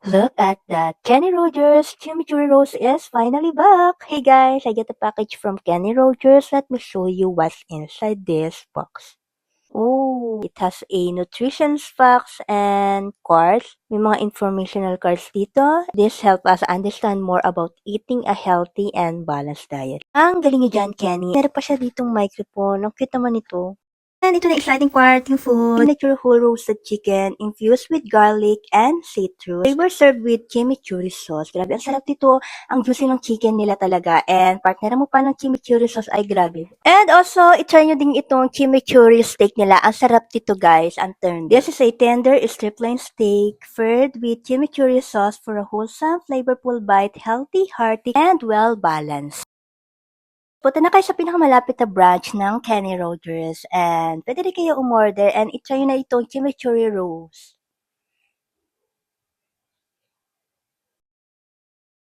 Look at that. Kenny Rogers Chimichurri Rose is finally back. Hey guys, I get a package from Kenny Rogers. Let me show you what's inside this box. Oh, it has a nutrition facts and cards. May mga informational cards dito. This help us understand more about eating a healthy and balanced diet. Ang galing niya dyan, Kenny. Meron pa siya ditong microphone. Ang cute naman ito. And ito na exciting part, yung food. Signature whole roasted chicken infused with garlic and citrus. They were served with chimichurri sauce. Grabe, ang sarap dito. Ang juicy ng chicken nila talaga. And partner mo pa ng chimichurri sauce ay grabe. And also, itry nyo din itong chimichurri steak nila. Ang sarap dito guys, ang tender. This is a tender strip-loin steak filled with chimichurri sauce for a wholesome, flavorful bite, healthy, hearty, and well-balanced. Punta na kayo sa pinakamalapit na branch ng Kenny Rogers and pwede rin kayo umorder and itry na itong chimichurri rolls.